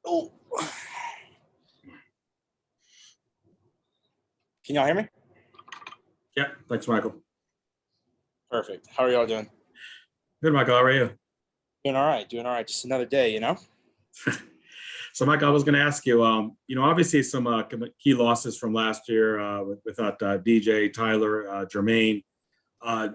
Oh, can y'all hear me? Yeah, thanks, Michael. Perfect. How are y'all doing? Good, Michael. How are you? Doing all right. Doing all right. Just another day, you know? So, Michael, I was going to ask you, obviously some key losses from last year without DJ, Tyler, Jermaine.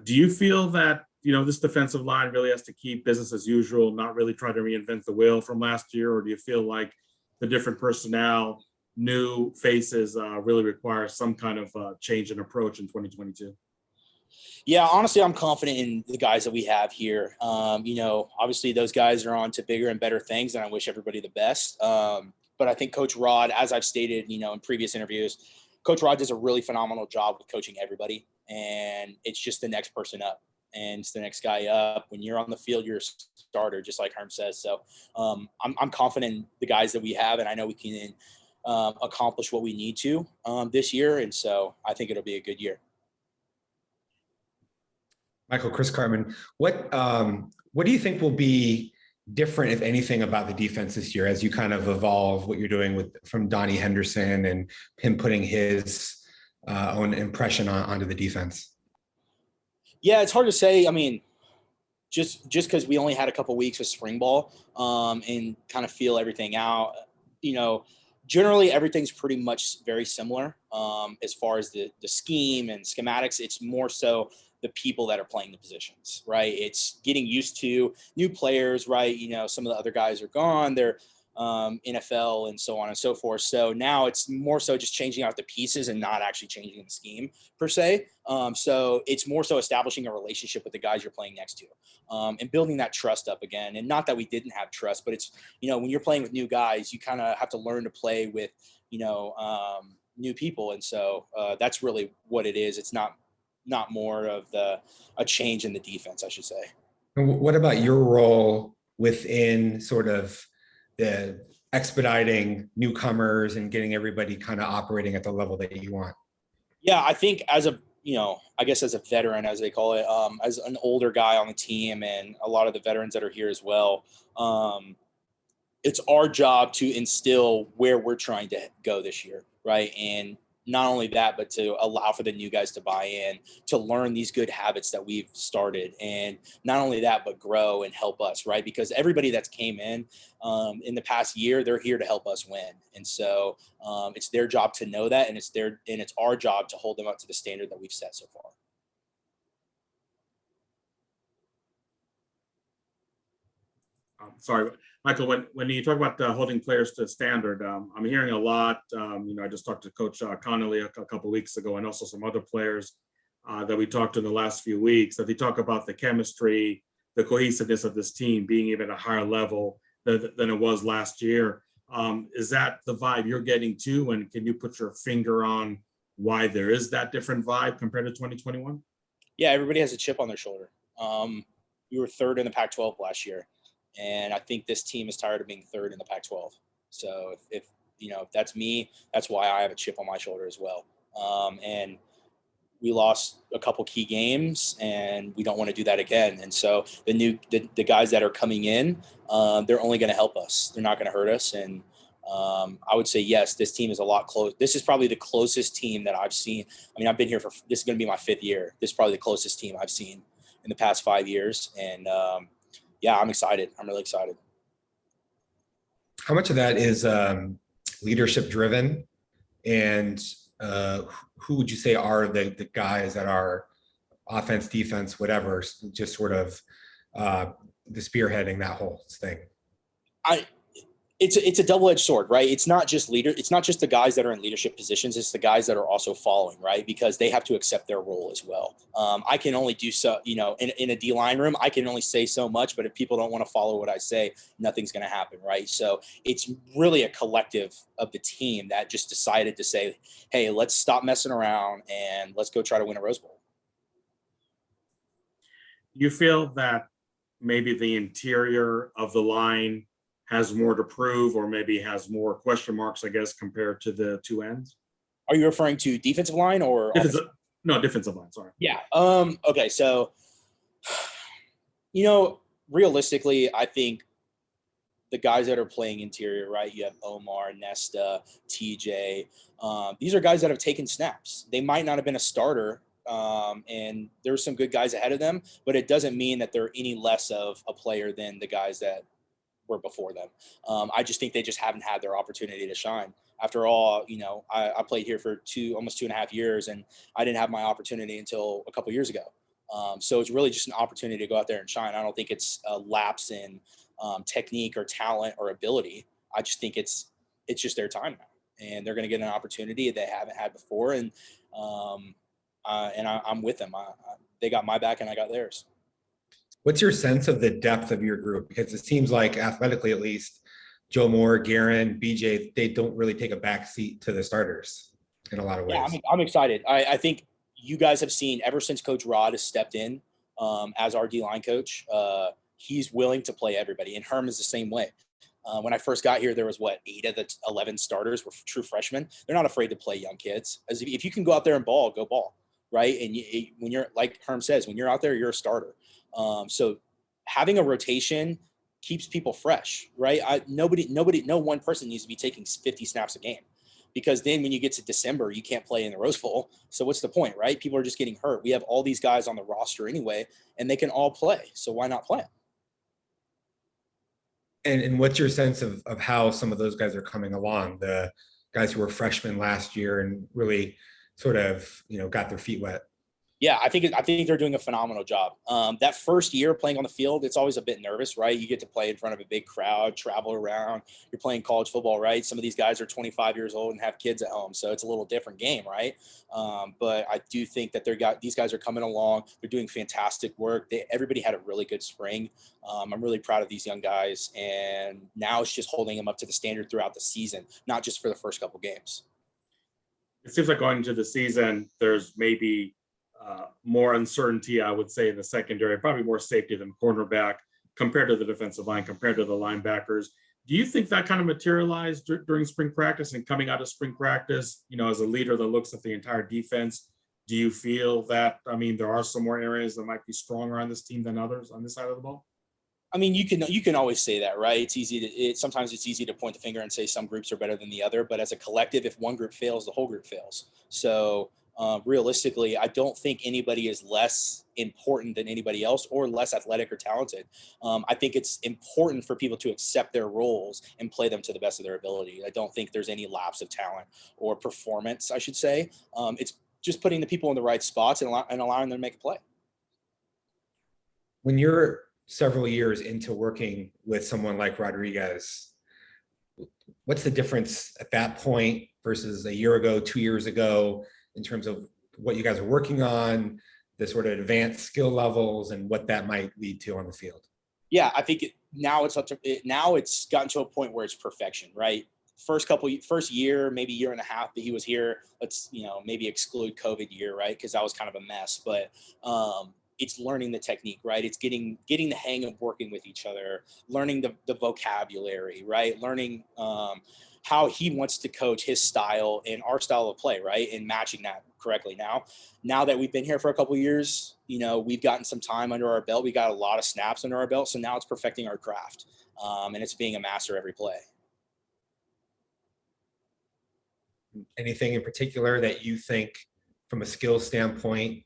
Do you feel that, this defensive line really has to keep business as usual, not really try to reinvent the wheel from last year? Or do you feel like the different personnel, new faces really require some kind of change in approach in 2022? Yeah, honestly, I'm confident in the guys that we have here. Obviously those guys are on to bigger and better things, and I wish everybody the best. But I think Coach Rod, as I've stated, in previous interviews, Coach Rod does a really phenomenal job with coaching everybody, and it's just the next person up. And it's the next guy up. When you're on the field, you're a starter, just like Herm says. So I'm confident in the guys that we have, and I know we can accomplish what we need to this year. And so I think it'll be a good year. Michael, Chris Cartman, what do you think will be different, if anything, about the defense this year as you kind of evolve what you're doing from Donnie Henderson and him putting his own impression onto the defense? Yeah, it's hard to say. I mean, just because we only had a couple weeks of spring ball and kind of feel everything out, generally everything's pretty much very similar as far as the scheme and schematics. It's more so the people that are playing the positions, right? It's getting used to new players, right? Some of the other guys are gone. They're NFL and so on and so forth. So now it's more so just changing out the pieces and not actually changing the scheme per se. So it's more so establishing a relationship with the guys you're playing next to and building that trust up again. And not that we didn't have trust, but it's, when you're playing with new guys, you kind of have to learn to play with, new people. And so that's really what it is. It's not more of a change in the defense, I should say. And what about your role within sort of the expediting newcomers and getting everybody kind of operating at the level that you want? Yeah, I think as a veteran, as they call it, as an older guy on the team and a lot of the veterans that are here as well, it's our job to instill where we're trying to go this year, right? And not only that, but to allow for the new guys to buy in, to learn these good habits that we've started. And not only that, but grow and help us, right? Because everybody that's came in the past year, they're here to help us win. And so it's their job to know that, and it's our job to hold them up to the standard that we've set so far. Sorry, Michael, when you talk about holding players to standard, I'm hearing a lot. I just talked to Coach Connolly a couple of weeks ago, and also some other players that we talked to in the last few weeks, that they talk about the chemistry, the cohesiveness of this team being even at a higher level than it was last year. Is that the vibe you're getting too? And can you put your finger on why there is that different vibe compared to 2021? Yeah, everybody has a chip on their shoulder. We were third in the Pac-12 last year. And I think this team is tired of being third in the Pac-12. So if that's me, that's why I have a chip on my shoulder as well. And we lost a couple key games, and we don't want to do that again. And so the guys that are coming in, they're only going to help us. They're not going to hurt us. And I would say, yes, this team is a lot close. This is probably the closest this is going to be my 5th year. This is probably the closest team I've seen in the past 5 years. And, yeah, I'm excited. I'm really excited. How much of that is leadership driven, and who would you say are the guys that are offense, defense, whatever, just sort of the spearheading that whole thing? It's a double-edged sword, right? It's not just the guys that are in leadership positions. It's the guys that are also following, right? Because they have to accept their role as well. I can only do so, in a D-line room, I can only say so much, but if people don't want to follow what I say, nothing's going to happen, right? So it's really a collective of the team that just decided to say, hey, let's stop messing around and let's go try to win a Rose Bowl. You feel that maybe the interior of the line has more to prove, or maybe has more question marks, I guess, compared to the two ends? Are you referring to defensive line or? Defensive line, sorry. Yeah. Okay. So, realistically, I think the guys that are playing interior, right? You have Omar, Nesta, TJ. These are guys that have taken snaps. They might not have been a starter, and there's some good guys ahead of them, but it doesn't mean that they're any less of a player than the guys that were before them. I just think they just haven't had their opportunity to shine. After all, I played here for almost 2.5 years, and I didn't have my opportunity until a couple years ago. So it's really just an opportunity to go out there and shine. I don't think it's a lapse in technique or talent or ability. I just think it's just their time now, and they're going to get an opportunity they haven't had before. And I'm with them. They got my back, and I got theirs. What's your sense of the depth of your group? Because it seems like athletically, at least, Joe Moore, Guerin, BJ, they don't really take a back seat to the starters in a lot of ways. Yeah, I'm excited. I think you guys have seen ever since Coach Rod has stepped in as our D-line coach, he's willing to play everybody. And Herm is the same way. When I first got here, there was 8 of the 11 starters were true freshmen. They're not afraid to play young kids. As if you can go out there and go ball, right? And when you're, like Herm says, when you're out there, you're a starter. So having a rotation keeps people fresh, right? No one person needs to be taking 50 snaps a game, because then when you get to December, you can't play in the Rose Bowl. So what's the point, right? People are just getting hurt. We have all these guys on the roster anyway, and they can all play. So why not play them? And what's your sense of how some of those guys are coming along? The guys who were freshmen last year and really sort of, got their feet wet. Yeah, I think they're doing a phenomenal job. That first year playing on the field, it's always a bit nervous, right? You get to play in front of a big crowd, travel around. You're playing college football, right? Some of these guys are 25 years old and have kids at home, so it's a little different game, right? But I do think that these guys are coming along. They're doing fantastic work. Everybody had a really good spring. I'm really proud of these young guys, and now it's just holding them up to the standard throughout the season, not just for the first couple games. It seems like going into the season, there's maybe more uncertainty, I would say, in the secondary, probably more safety than cornerback compared to the defensive line, compared to the linebackers. Do you think that kind of materialized during spring practice and coming out of spring practice, as a leader that looks at the entire defense? Do you feel that, there are some more areas that might be stronger on this team than others on this side of the ball? You can always say that, right? Sometimes it's easy to point the finger and say some groups are better than the other, but as a collective, if one group fails, the whole group fails. So realistically, I don't think anybody is less important than anybody else or less athletic or talented. I think it's important for people to accept their roles and play them to the best of their ability. I don't think there's any lapse of talent or performance, I should say. It's just putting the people in the right spots and allowing them to make a play. When you're several years into working with someone like Rodriguez, what's the difference at that point versus a year ago, 2 years ago, in terms of what you guys are working on, the sort of advanced skill levels, and what that might lead to on the field? Yeah, I think now it's gotten to a point where it's perfection, right? First year, maybe year and a half that he was here, let's maybe exclude COVID year, right? Because that was kind of a mess. But it's learning the technique, right? It's getting the hang of working with each other, learning the vocabulary, right? Learning how he wants to coach his style and our style of play, right? And matching that correctly. Now that we've been here for a couple of years, we've gotten some time under our belt. We got a lot of snaps under our belt. So now it's perfecting our craft. And it's being a master every play. Anything in particular that you think from a skill standpoint,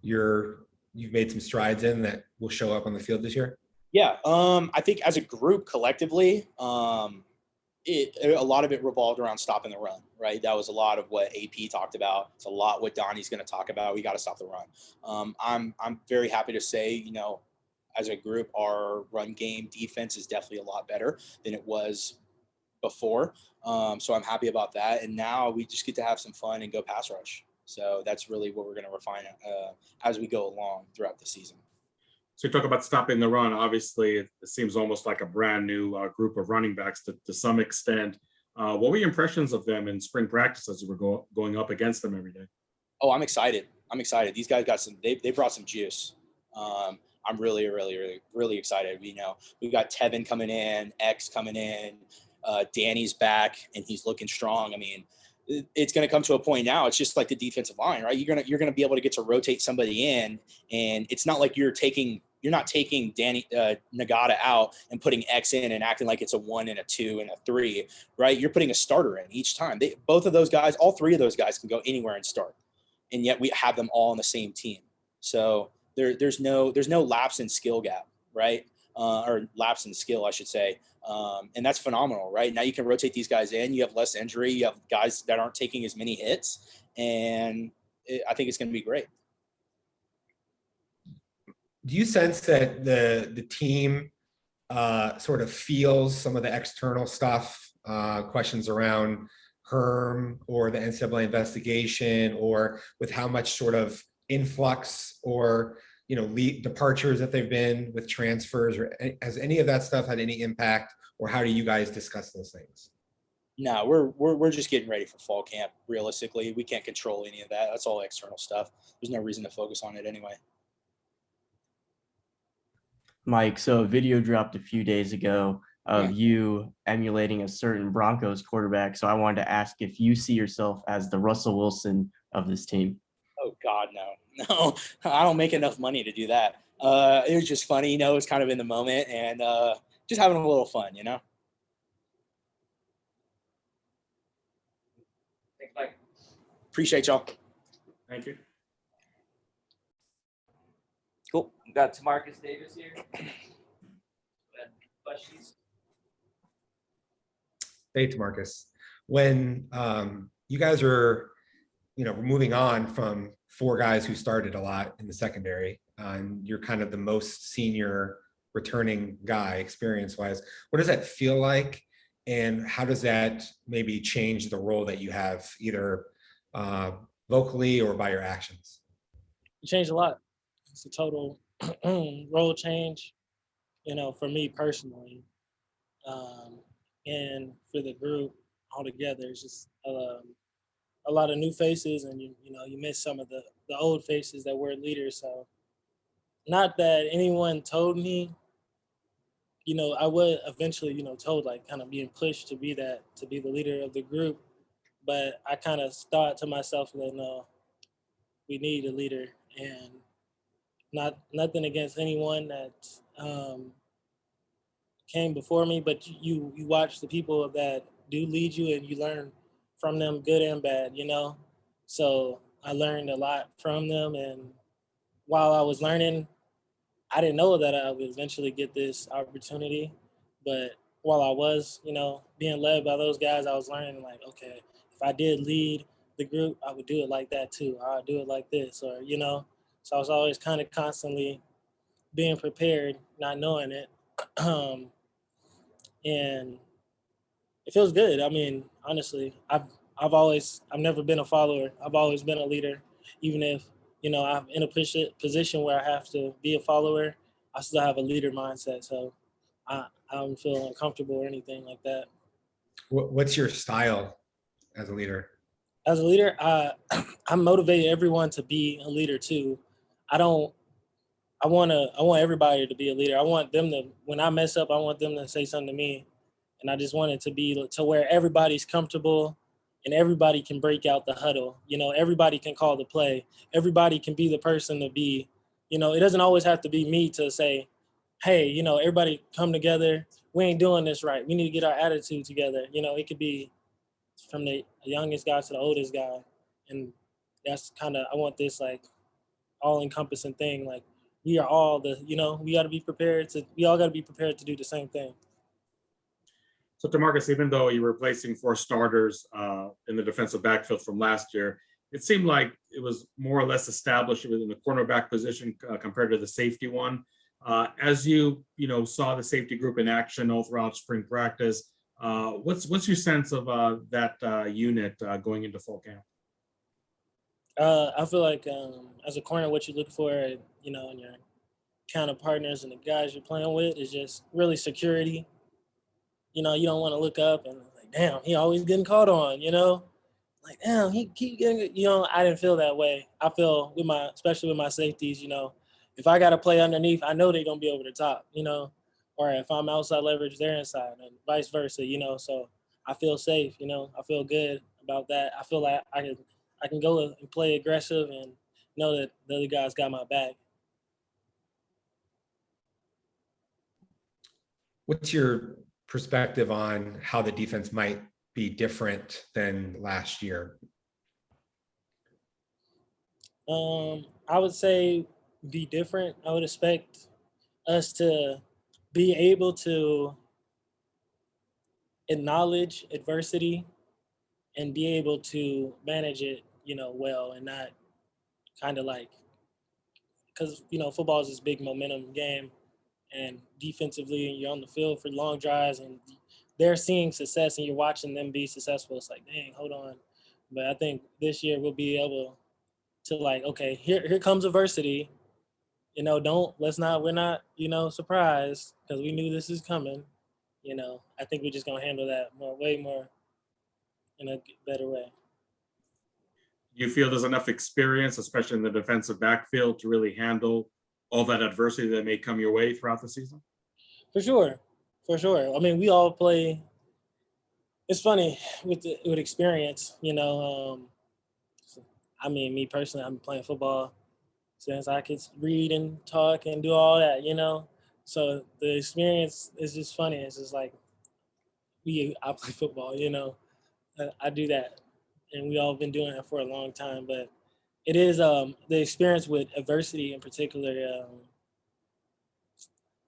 you've made some strides in that will show up on the field this year? Yeah. I think as a group collectively, a lot of it revolved around stopping the run, right? That was a lot of what AP talked about. It's a lot what Donnie's going to talk about. We got to stop the run. I'm very happy to say, as a group, our run game defense is definitely a lot better than it was before. So I'm happy about that. And now we just get to have some fun and go pass rush. So that's really what we're going to refine as we go along throughout the season. So you talk about stopping the run. Obviously, it seems almost like a brand new group of running backs to some extent. What were your impressions of them in spring practice as you were going up against them every day? Oh, I'm excited. These guys got they brought some juice. I'm really, really, really, really excited. We've got Tevin coming in, X coming in, Danny's back, and he's looking strong. It's going to come to a point now. It's just like the defensive line, right? You're going to be able to get to rotate somebody in, and it's not like you're taking You're not taking Danny Nagata out and putting X in and acting like it's a 1 and a 2 and a 3, right? You're putting a starter in each time. Both of those guys, all three of those guys can go anywhere and start, and yet we have them all on the same team. So there's no lapse in skill gap, right? Or lapse in skill, I should say. And that's phenomenal, right? Now you can rotate these guys in. You have less injury. You have guys that aren't taking as many hits, and I think it's going to be great. Do you sense that the team sort of feels some of the external stuff, questions around Herm or the NCAA investigation, or with how much sort of influx or departures that they've been with transfers, or has any of that stuff had any impact, or how do you guys discuss those things? No, we're just getting ready for fall camp. Realistically, we can't control any of that. That's all external stuff. There's no reason to focus on it anyway. Mike, so a video dropped a few days ago of you emulating a certain Broncos quarterback. So I wanted to ask if you see yourself as the Russell Wilson of this team. Oh God, no, I don't make enough money to do that. It was just funny, it was kind of in the moment, and just having a little fun, Thanks, Mike. Appreciate y'all. Thank you. Cool. We got Timarcus Davis here. Questions? Hey, Timarcus. When you guys are, moving on from 4 guys who started a lot in the secondary, and you're kind of the most senior returning guy experience-wise, what does that feel like? And how does that maybe change the role that you have, either vocally or by your actions? It changed a lot. It's a total role change, for me personally, and for the group altogether. It's just a lot of new faces, and you miss some of the old faces that were leaders. So, not that anyone told me, I was eventually, told, like, kind of being pushed to be the leader of the group, but I kind of thought to myself that no, we need a leader, and nothing against anyone that came before me, but you watch the people that do lead you, and you learn from them, good and bad, So I learned a lot from them, and while I was learning, I didn't know that I would eventually get this opportunity, but while I was, being led by those guys, I was learning, like, okay, if I did lead the group, I would do it like that too. I would do it like this, or, So I was always kind of constantly being prepared, not knowing it. And it feels good. I mean, honestly, I've never been a follower. I've always been a leader. Even if, I'm in a position where I have to be a follower, I still have a leader mindset. So I don't feel uncomfortable or anything like that. What's your style as a leader? As a leader, I motivate everyone to be a leader too. I want everybody to be a leader. I want them to, when I mess up, I want them to say something to me. And I just want it to be to where everybody's comfortable and everybody can break out the huddle. Everybody can call the play. Everybody can be the person to be, it doesn't always have to be me to say, hey, everybody come together. We ain't doing this right. We need to get our attitude together. It could be from the youngest guy to the oldest guy. And that's kind of, I want this like all-encompassing thing. Like, we are all we all got to be prepared to do the same thing. So Timarcus, even though you were replacing 4 starters in the defensive backfield from last year, it seemed like it was more or less established within the cornerback position compared to the safety one. As you saw the safety group in action all throughout spring practice, what's your sense of that unit going into fall camp? I feel like as a corner, what you look for, in your counter partners and the guys you're playing with is just really security. You don't want to look up and like, damn, he always getting caught on, like, damn, he keep getting, I didn't feel that way. I feel especially with my safeties, if I got to play underneath, I know they're going to be over the top, or if I'm outside leverage, they're inside and vice versa, so I feel safe, I feel good about that. I feel like I can go and play aggressive and know that the other guys got my back. What's your perspective on how the defense might be different than last year? I would say be different. I would expect us to be able to acknowledge adversity and be able to manage it, well, and not kind of like, because football is this big momentum game, and defensively you're on the field for long drives and they're seeing success and you're watching them be successful. It's like, dang, hold on. But I think this year we'll be able to, like, okay, here comes adversity. We're not, surprised because we knew this is coming. I think we're just gonna handle that way more in a better way. Do you feel there's enough experience, especially in the defensive backfield, to really handle all that adversity that may come your way throughout the season? For sure. I mean, we all play. It's funny with experience, I mean, me personally, I've been playing football since I could read and talk and do all that, So the experience is just funny. It's just like I play football, I do that, and we all been doing it for a long time. But it is the experience with adversity in particular.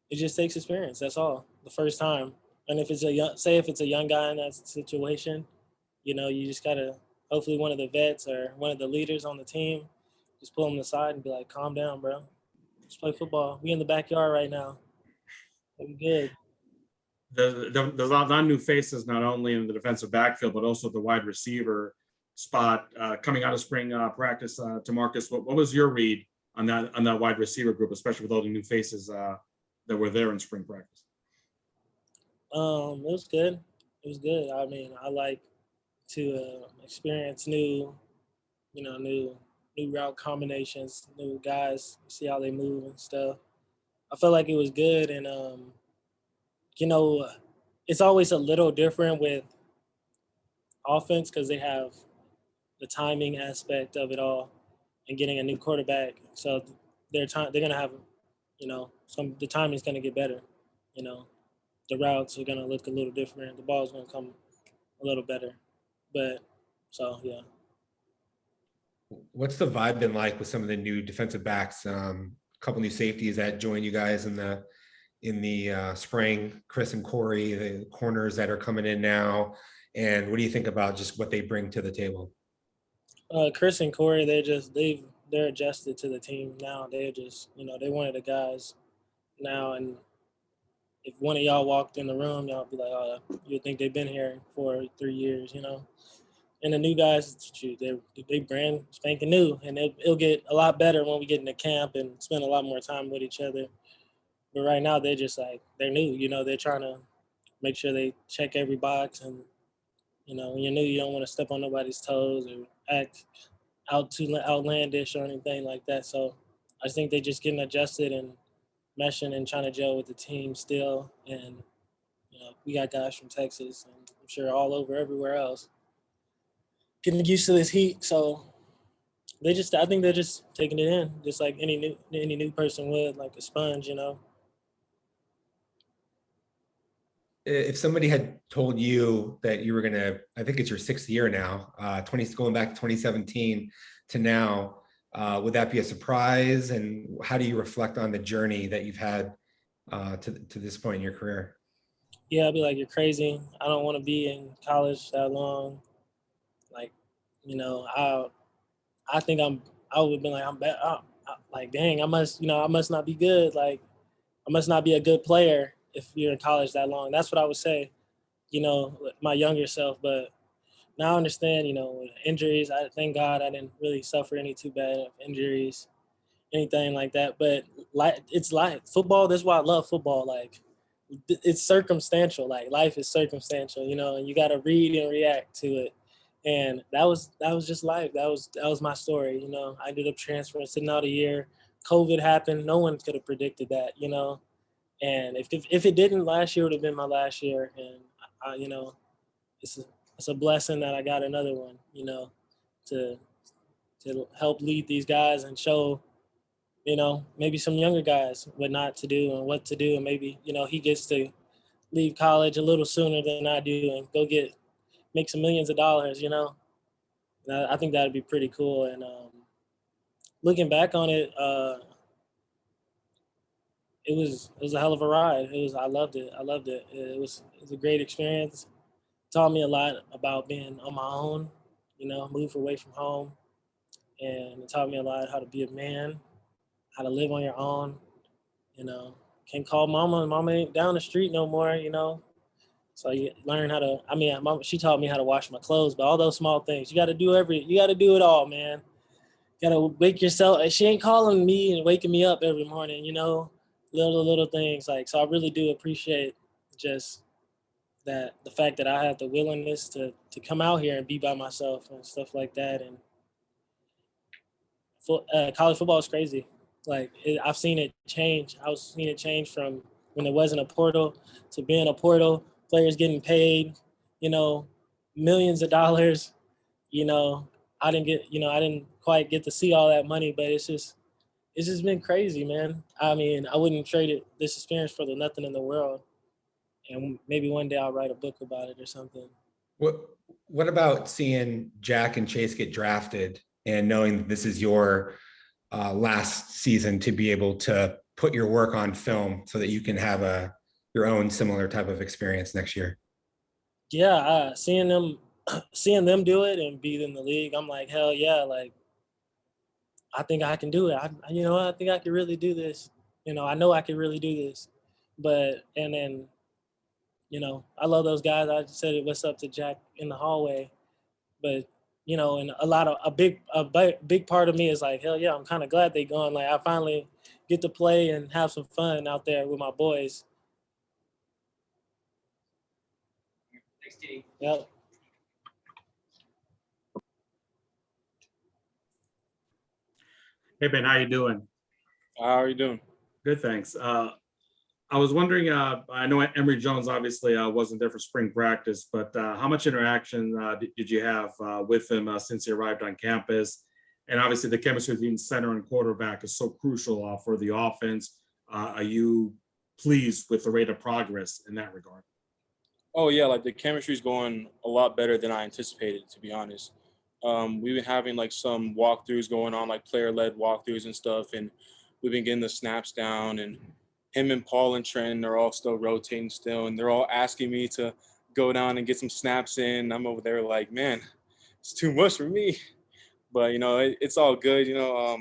It just takes experience. That's all. The first time, and if it's if it's a young guy in that situation, you just gotta, hopefully one of the vets or one of the leaders on the team just pull them aside and be like, calm down, bro. Just play football. We in the backyard right now. We good. There's a lot of new faces, not only in the defensive backfield, but also the wide receiver spot coming out of spring practice. Timarcus, what was your read on that wide receiver group, especially with all the new faces that were there in spring practice? It was good. It was good. I mean, I like to experience new route combinations, new guys, see how they move and stuff. I felt like it was good, and it's always a little different with offense because they have the timing aspect of it all and getting a new quarterback. So they're gonna have, the timing's gonna get better. The routes are gonna look a little different. The ball's gonna come a little better. But so yeah. What's the vibe been like with some of the new defensive backs? A couple new safeties that joined you guys in the spring, Chris and Corey, the corners that are coming in now. And what do you think about just what they bring to the table? Chris and Corey, they're adjusted to the team now. They're just, they're one of the guys now. And if one of y'all walked in the room, y'all be like, oh, you'd think they've been here for 3 years, And the new guys, shoot, they brand spanking new, and it'll get a lot better when we get into camp and spend a lot more time with each other. But right now, they're just like, they're new, they're trying to make sure they check every box. And, when you're new, you don't want to step on nobody's toes or act outlandish or anything like that. So I think they're just getting adjusted and meshing and trying to gel with the team still. And, we got guys from Texas and I'm sure all over everywhere else getting used to this heat. So I think they're just taking it in, just like any new person would, like a sponge, If somebody had told you that you were gonna, I think it's your 6th year now, going back to 2017 to now, would that be a surprise? And how do you reflect on the journey that you've had to this point in your career? Yeah, I'd be like, you're crazy. I don't want to be in college that long. Like, I think I would have been like, I'm bad. Like, dang, I must not be good. Like, I must not be a good player if you're in college that long. That's what I would say, my younger self. But now I understand, with injuries, I thank God I didn't really suffer any too bad of injuries, anything like that. But it's like football. That's why I love football. Like, it's circumstantial. Like, life is circumstantial, and you got to read and react to it. And that was just life. That was my story. I ended up transferring, sitting out a year. COVID happened. No one could have predicted that, And if it didn't, last year would have been my last year. And it's a blessing that I got another one, to help lead these guys and show, maybe some younger guys what not to do and what to do. And maybe, he gets to leave college a little sooner than I do and go make some millions of dollars, you know. And I think that'd be pretty cool. And looking back on it, it was a hell of a ride. I loved it. I loved it. It was a great experience. Taught me a lot about being on my own, you know, move away from home, and it taught me a lot how to be a man, how to live on your own. You know, can't call mama, and mama ain't down the street no more. You know, so you learn how to. I mean, she taught me how to wash my clothes, but all those small things, you got to do it all, man. You got to wake yourself. She ain't calling me and waking me up every morning. You know, little things like. So I really do appreciate just that the fact that I have the willingness to come out here and be by myself and stuff like that. And college football is crazy. Like I've seen it change. I've seen it change from when it wasn't a portal to being a portal. Players getting paid, you know, millions of dollars. You know, I didn't quite get to see all that money, but it's just been crazy, man. I mean, I wouldn't trade this experience for nothing in the world. And maybe one day I'll write a book about it or something. What about seeing Jack and Chase get drafted and knowing that this is your last season to be able to put your work on film so that you can have your own similar type of experience next year? Yeah, seeing them do it and be in the league, I'm like, hell yeah! Like, I think I can do it. I think I can really do this. You know, I know I can really do this. And then, you know, I love those guys. I just said what's up to Jack in the hallway, but you know, and a big part of me is like, hell yeah, I'm kind of glad they gone. Like I finally get to play and have some fun out there with my boys. Thanks, T. Yep. Hey, Ben, how you doing? How are you doing? Good, thanks. I was wondering, I know Emory Jones obviously wasn't there for spring practice, but how much interaction did you have with him since he arrived on campus? And obviously the chemistry between center and quarterback is so crucial for the offense. Are you pleased with the rate of progress in that regard? Oh yeah, like the chemistry's going a lot better than I anticipated, to be honest. We've been having like some walkthroughs going on, like player-led walkthroughs and stuff, and we've been getting the snaps down. And him and Paul and Trent are all still rotating still, and they're all asking me to go down and get some snaps in. I'm over there like, man, it's too much for me. But you know, it's all good. You know,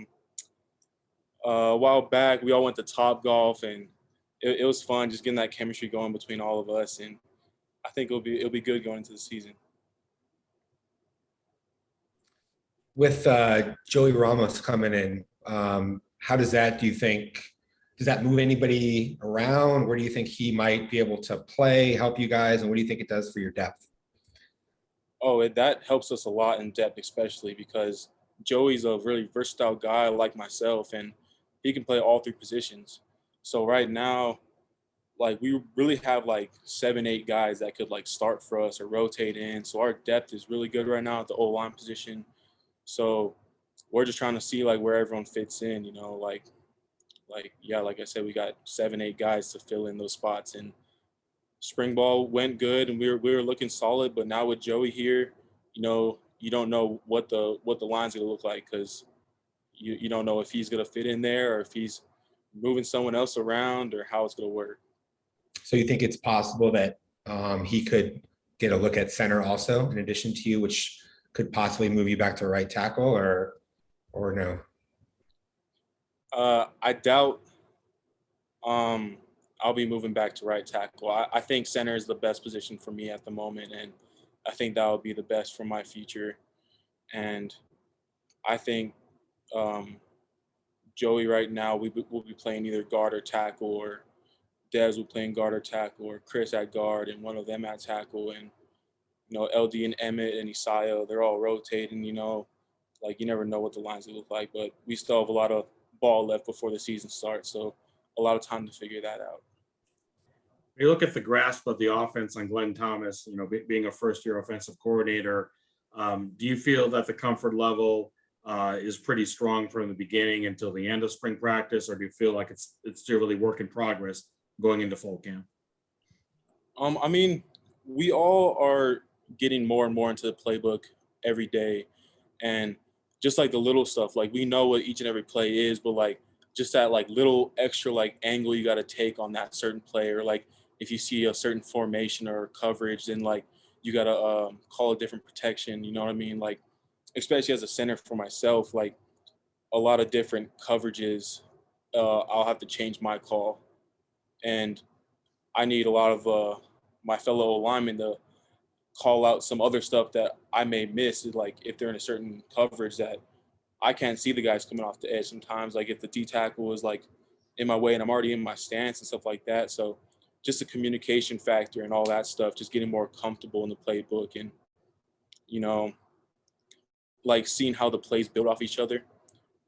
a while back we all went to Top Golf, and it was fun just getting that chemistry going between all of us. And I think it'll be good going into the season. With Joey Ramos coming in, how does that, do you think, does that move anybody around? Where do you think he might be able to play, help you guys? And what do you think it does for your depth? Oh, that helps us a lot in depth, especially because Joey's a really versatile guy like myself, and he can play all three positions. So right now, like we really have like 7-8 guys that could like start for us or rotate in. So our depth is really good right now at the O-line position. So we're just trying to see like where everyone fits in, you know, like I said, we got 7-8 guys to fill in those spots. And spring ball went good and we were looking solid, but now with Joey here, you know, you don't know what the line's gonna look like, because you don't know if he's gonna fit in there or if he's moving someone else around or how it's gonna work. So you think it's possible that he could get a look at center also in addition to you, which could possibly move you back to right tackle, or no? I doubt I'll be moving back to right tackle. I think center is the best position for me at the moment, and I think that will be the best for my future. And I think Joey right now, we'll be playing either guard or tackle, or Dez will playing guard or tackle, or Chris at guard and one of them at tackle. And, you know, LD and Emmett and Isaiah, they're all rotating, you know, like you never know what the lines will look like, but we still have a lot of ball left before the season starts. So a lot of time to figure that out. You look at the grasp of the offense on Glenn Thomas, you know, being a first-year offensive coordinator. Do you feel that the comfort level is pretty strong from the beginning until the end of spring practice, or do you feel like it's still really work in progress going into fall camp? I mean, we all are getting more and more into the playbook every day, and just like the little stuff, like we know what each and every play is, but like just that like little extra like angle you got to take on that certain play, or like if you see a certain formation or coverage, then like you got to call a different protection. You know what I mean? Like especially as a center for myself, like a lot of different coverages, I'll have to change my call, and I need a lot of my fellow linemen to call out some other stuff that I may miss. Like if they're in a certain coverage that I can't see the guys coming off the edge sometimes. Like if the D tackle is like in my way and I'm already in my stance and stuff like that. So just the communication factor and all that stuff, just getting more comfortable in the playbook and, you know, like seeing how the plays build off each other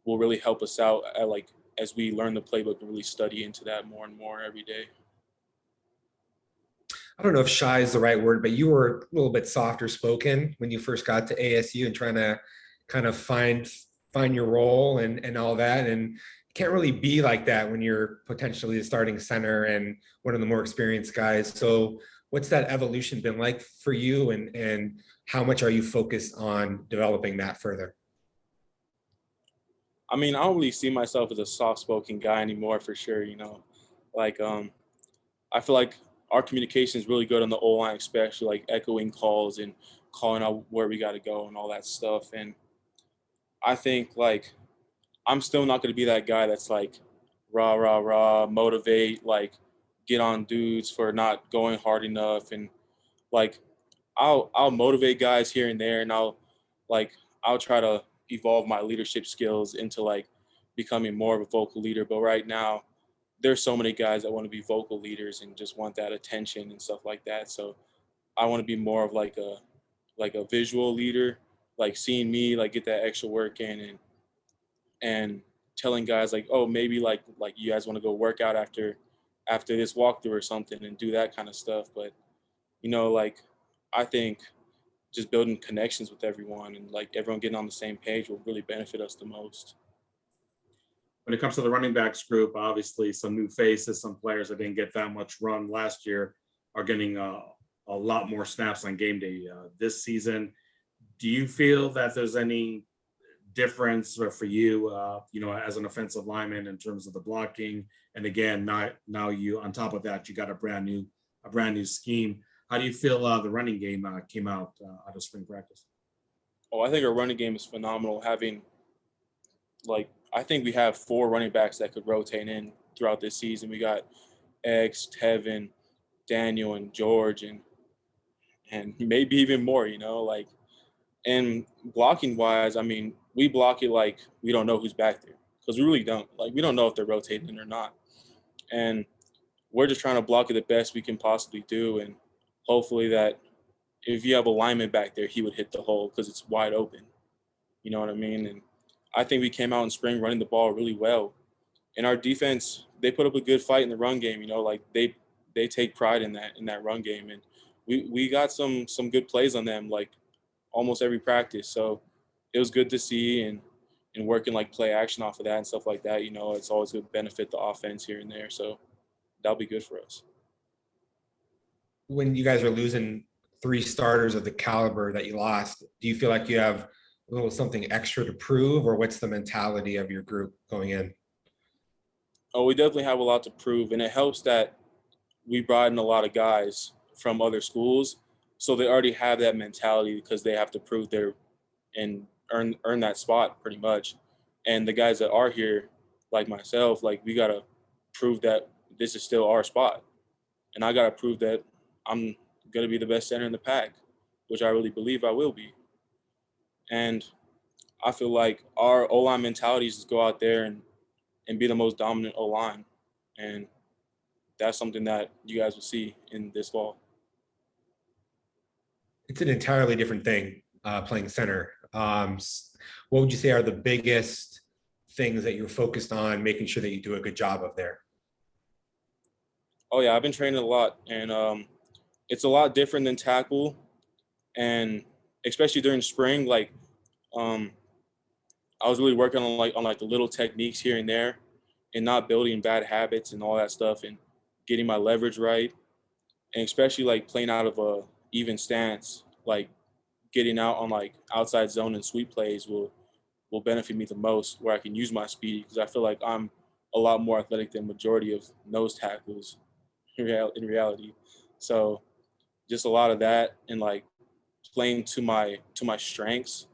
will really help us out at like as we learn the playbook and really study into that more and more every day. I don't know if shy is the right word, but you were a little bit softer spoken when you first got to ASU and trying to kind of find your role and all that. And can't really be like that when you're potentially the starting center and one of the more experienced guys. So what's that evolution been like for you, and how much are you focused on developing that further? I mean, I don't really see myself as a soft-spoken guy anymore for sure, you know. Like I feel like our communication is really good on the O line, especially like echoing calls and calling out where we got to go and all that stuff. And I think like I'm still not going to be that guy that's like rah rah rah, motivate, like get on dudes for not going hard enough, and like I'll motivate guys here and there, and like I'll try to evolve my leadership skills into like becoming more of a vocal leader. But right now, there's so many guys that want to be vocal leaders and just want that attention and stuff like that. So I want to be more of like a visual leader, like seeing me like get that extra work in and telling guys like, oh, maybe like you guys want to go work out after this walkthrough or something and do that kind of stuff. But you know, like I think just building connections with everyone and like everyone getting on the same page will really benefit us the most. When it comes to the running backs group, obviously some new faces, some players that didn't get that much run last year are getting a lot more snaps on game day this season. Do you feel that there's any difference for you, you know, as an offensive lineman in terms of the blocking? And again, now you on top of that, you got a brand new scheme. How do you feel the running game came out of spring practice? Oh, I think our running game is phenomenal. Having like I think we have 4 running backs that could rotate in throughout this season. We got X, Tevin, Daniel, and George, and maybe even more. You know, like and blocking wise, I mean, we block it like we don't know who's back there because we really don't. Like we don't know if they're rotating or not, and we're just trying to block it the best we can possibly do, and hopefully that if you have a lineman back there, he would hit the hole because it's wide open. You know what I mean? And I think we came out in spring running the ball really well. And our defense, they put up a good fight in the run game. You know, like they take pride in that run game, and we got some good plays on them like almost every practice. So it was good to see and working like play action off of that and stuff like that. You know, it's always good to benefit the offense here and there. So that'll be good for us. When you guys are losing 3 starters of the caliber that you lost, do you feel like you have a little something extra to prove, or what's the mentality of your group going in? Oh, we definitely have a lot to prove, and it helps that we brought in a lot of guys from other schools, so they already have that mentality because they have to prove their and earn that spot pretty much. And the guys that are here, like myself, like we gotta prove that this is still our spot, and I gotta prove that I'm gonna be the best center in the pack, which I really believe I will be. And I feel like our O-line mentality is to go out there and be the most dominant O-line. And that's something that you guys will see in this fall. It's an entirely different thing playing center. What would you say are the biggest things that you're focused on making sure that you do a good job of there? Oh yeah, I've been training a lot, and it's a lot different than tackle, and especially during spring, like I was really working on like the little techniques here and there, and not building bad habits and all that stuff, and getting my leverage right. and especially like playing out of a even stance, like getting out on like outside zone and sweep plays will benefit me the most, where I can use my speed, because I feel like I'm a lot more athletic than majority of nose tackles in reality. So just a lot of that, and like playing to my strengths,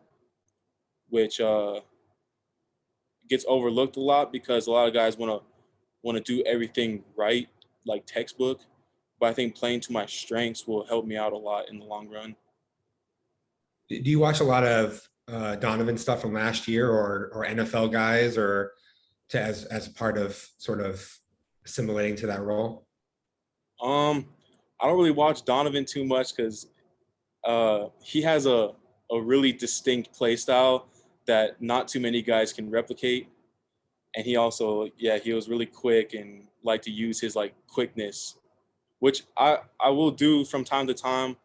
which gets overlooked a lot because a lot of guys want to do everything right, like textbook. But I think playing to my strengths will help me out a lot in the long run. Do you watch a lot of Donovan stuff from last year, or NFL guys, or as part of sort of assimilating to that role? I don't really watch Donovan too much because he has a really distinct play style that not too many guys can replicate. And he also, he was really quick and liked to use his like quickness, which I will do from time to time.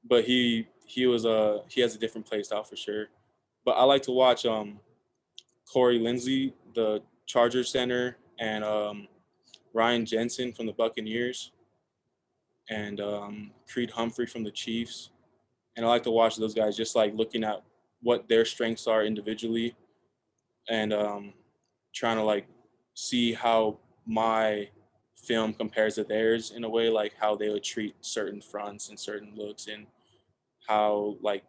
But he has a different play style for sure. But I like to watch Corey Lindsey, the Chargers center, and Ryan Jensen from the Buccaneers, and Creed Humphrey from the Chiefs. And I like to watch those guys, just like looking at what their strengths are individually, and trying to like see how my film compares to theirs in a way, like how they would treat certain fronts and certain looks, and how like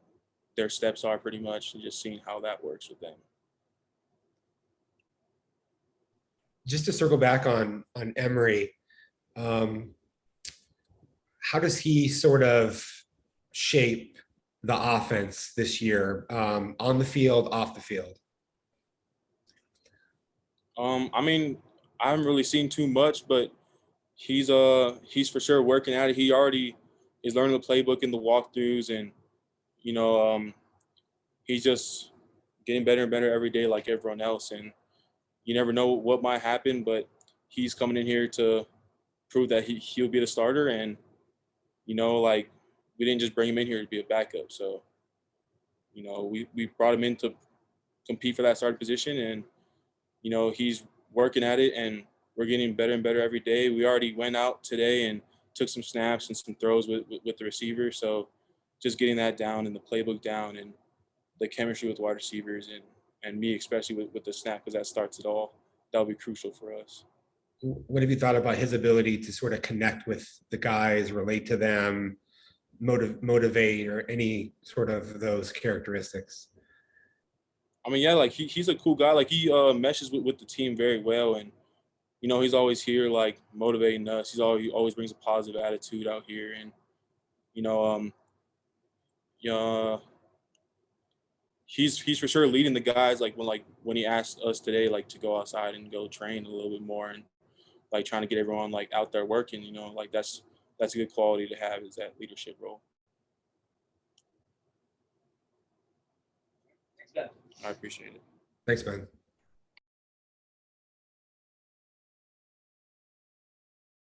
their steps are pretty much, and just seeing how that works with them. Just to circle back on Emery, how does he sort of shape the offense this year, on the field, off the field? I mean, I haven't really seen too much, but he's for sure working at it. He already is learning the playbook in the walkthroughs, and he's just getting better and better every day, like everyone else. And you never know what might happen, but he's coming in here to prove that he'll be the starter. And like, we didn't just bring him in here to be a backup. So we brought him in to compete for that starting position, and he's working at it, and we're getting better and better every day. We already went out today and took some snaps and some throws with the receiver. So just getting that down, and the playbook down, and the chemistry with wide receivers, and me, especially with the snap, because that starts it all. That'll be crucial for us. What have you thought about his ability to sort of connect with the guys, relate to them, motivate, or any sort of those characteristics? I mean, like he's a cool guy. Like he meshes with the team very well, and he's always here like motivating us. He always brings a positive attitude out here, and he's for sure leading the guys. Like when he asked us today, like to go outside and go train a little bit more, and like trying to get everyone like out there working. Like that's a good quality to have, is that leadership role. Thanks, Ben. I appreciate it. Thanks, man.